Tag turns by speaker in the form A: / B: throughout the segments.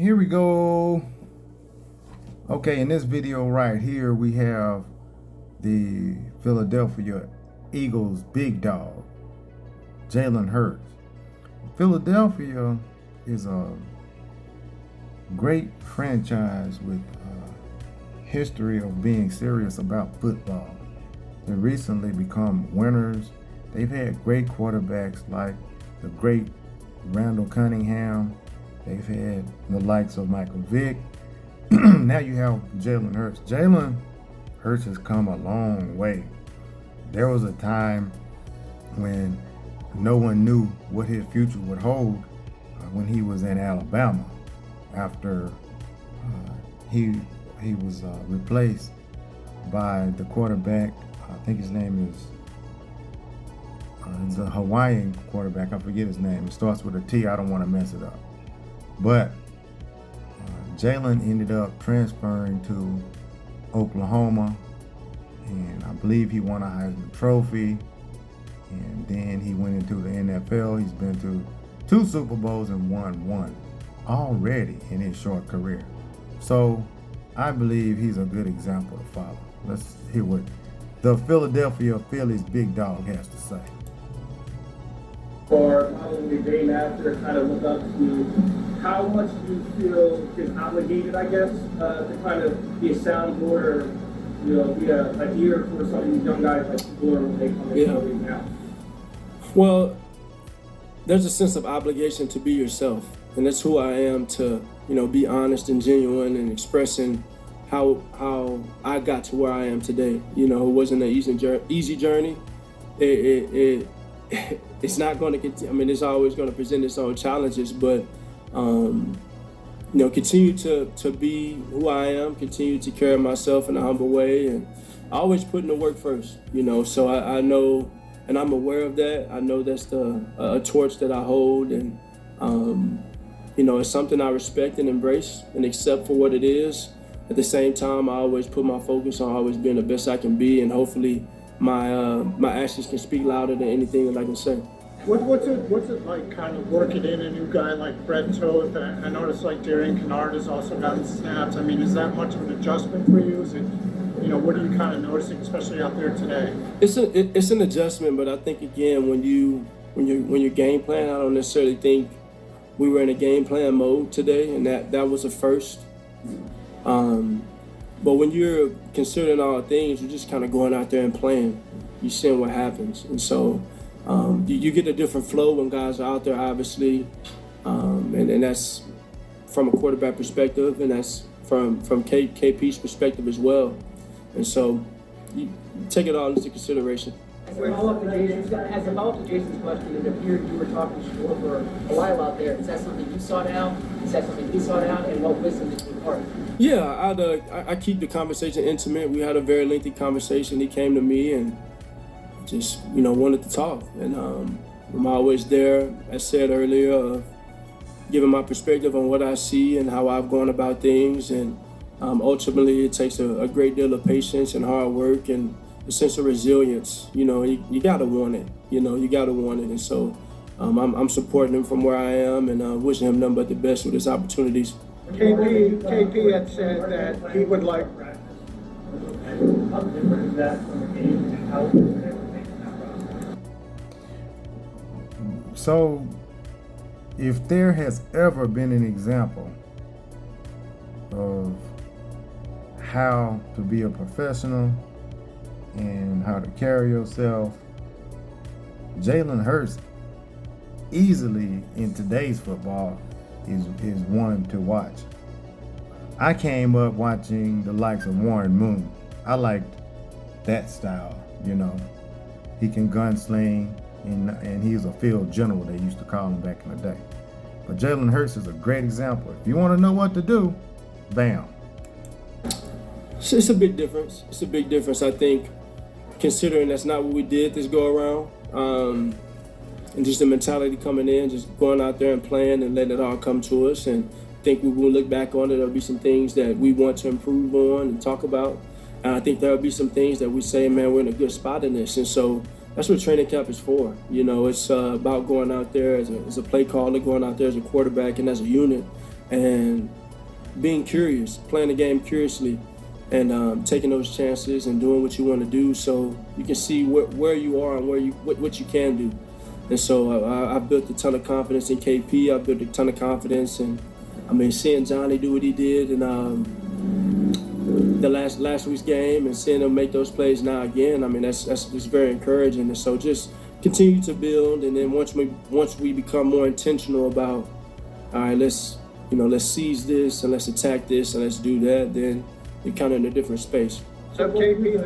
A: here we go. Okay, in this video right here, we have the Philadelphia Eagles big dog, Jalen Hurts. Philadelphia is a great franchise with a history of being serious about football. They recently become winners. They've had great quarterbacks like the great Randall Cunningham. They've had the likes of Michael Vick. Now you have Jalen Hurts. Jalen Hurts has come a long way. There was a time when no one knew what his future would hold when he was in Alabama after he was replaced by the quarterback. I think his name is it's a Hawaiian quarterback. I forget his name. It starts with a T. I don't want to mess it up. But Jalen ended up transferring to Oklahoma, and I believe he won a Heisman Trophy. And then he went into the NFL. He's been to 2 Super Bowls and won 1 already in his short career. So I believe he's a good example to follow. Let's hear what the Philadelphia Phillies big dog has to say.
B: Or following the game after, kind of look up to how much do you feel is obligated, I guess, to kind of be a soundboard or, be a ear for some of these young guys like Shedeur when they come into the league now?
C: Well, there's a sense of obligation to be yourself, and that's who I am, to be honest and genuine and expressing how I got to where I am today. It wasn't an easy journey. It's not going to continue. I mean, it's always going to present its own challenges, but continue to be who I am, continue to carry myself in a humble way, and always putting the work first. So I know, and I'm aware of that. I know that's a torch that I hold, and it's something I respect and embrace and accept for what it is. At the same time, I always put my focus on always being the best I can be, and hopefully my actions can speak louder than anything that I can say.
D: What's it like kind of working in a new guy like Brett Toth? I noticed like Darian Kennard has also gotten snaps. I mean, is that much of an adjustment for you? Is it, what are you kind of noticing, especially out there today?
C: It's an adjustment, but I think again, when you game plan, I don't necessarily think we were in a game plan mode today, and that was a first. But when you're considering all things, you're just kind of going out there and playing. You're seeing what happens, and so you get a different flow when guys are out there, obviously, and that's from a quarterback perspective, and that's from KP's perspective as well. And so you take it all into consideration.
E: As a follow-up to Jason's question, it appeared you were talking to Shedeur for a while out there. Is that something you sought out? Is that something he sought out? And what wisdom did you impart?
C: Yeah, I keep the conversation intimate. We had a very lengthy conversation. He came to me and just, wanted to talk. And I'm always there, as said earlier, giving my perspective on what I see and how I've gone about things. And ultimately, it takes a great deal of patience and hard work and a sense of resilience. You gotta want it. You gotta want it. And so I'm supporting him from where I am and wishing him nothing but the best with his opportunities.
D: KP had said that he would like.
B: How different is that from the game and how different everything?
A: So, if there has ever been an example of how to be a professional and how to carry yourself, Jalen Hurts easily in today's football is one to watch. I came up watching the likes of Warren Moon. I liked that style, He can gunsling, and he's a field general, they used to call him back in the day. But Jalen Hurts is a great example. If you want to know what to do, bam.
C: It's a big difference. It's a big difference, I think, considering that's not what we did this go around. And just the mentality coming in, just going out there and playing and letting it all come to us. And I think we will look back on it. There'll be some things that we want to improve on and talk about. And I think there'll be some things that we say, man, we're in a good spot in this. And so that's what training camp is for. It's about going out there as a play caller, going out there as a quarterback and as a unit and being curious, playing the game curiously, and taking those chances and doing what you want to do, so you can see where you are and what you can do. And so I built a ton of confidence in KP. I built a ton of confidence, and I mean, seeing Johnny do what he did in the last week's game, and seeing him make those plays now again, I mean, that's just very encouraging. And so just continue to build, and then once we become more intentional about, all right, let's seize this and let's attack this and let's do that, then you're kind of in a different space.
F: So KP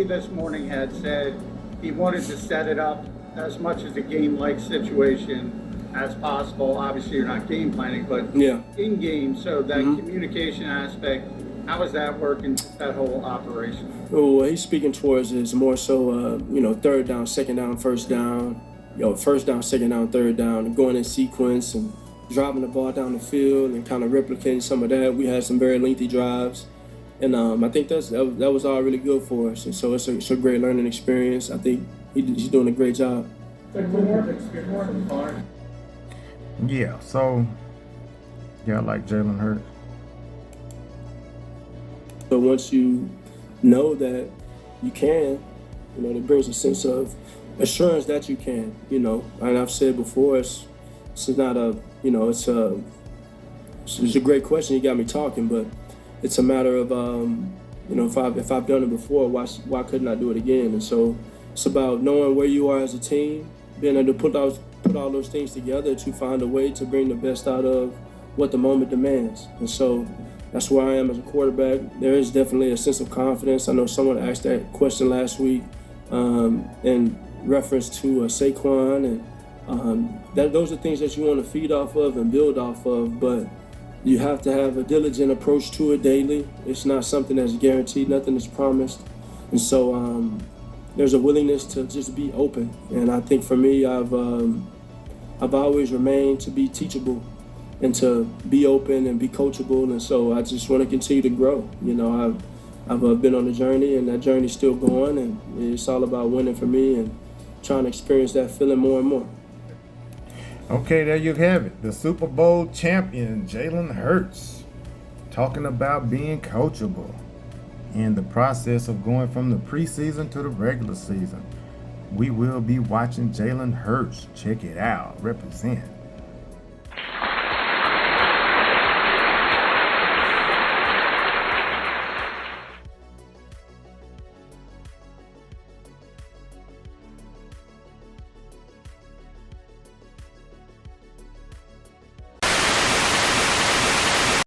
F: this morning had said he wanted to set it up as much as a game-like situation as possible. Obviously, you're not game planning, but
C: Yeah.
F: in game. So that communication aspect, how is that working? That whole operation.
C: Oh, what he's speaking towards is more so, third down, second down, first down, first down, second down, third down, and going in sequence and driving the ball down the field and kind of replicating some of that. We had some very lengthy drives, and I think that was all really good for us. And so it's a great learning experience. I think he's doing a great job.
A: Yeah, so I like Jalen Hurts.
C: But once you know that you can, it brings a sense of assurance that you can, And I've said before, it's not a, it's a great question. You got me talking, but it's a matter of, if I've done it before, why couldn't I do it again? And so it's about knowing where you are as a team, being able to put all those things together to find a way to bring the best out of what the moment demands. And so that's where I am as a quarterback. There is definitely a sense of confidence. I know someone asked that question last week in reference to Saquon, and those are things that you want to feed off of and build off of, but you have to have a diligent approach to it daily. It's not something that's guaranteed, nothing is promised. And so there's a willingness to just be open. And I think for me, I've always remained to be teachable and to be open and be coachable. And so I just want to continue to grow. I've been on a journey, and that journey's still going, and it's all about winning for me and trying to experience that feeling more and more.
A: Okay, there you have it. The Super Bowl champion, Jalen Hurts, talking about being coachable in the process of going from the preseason to the regular season. We will be watching Jalen Hurts. Check it out. Represent.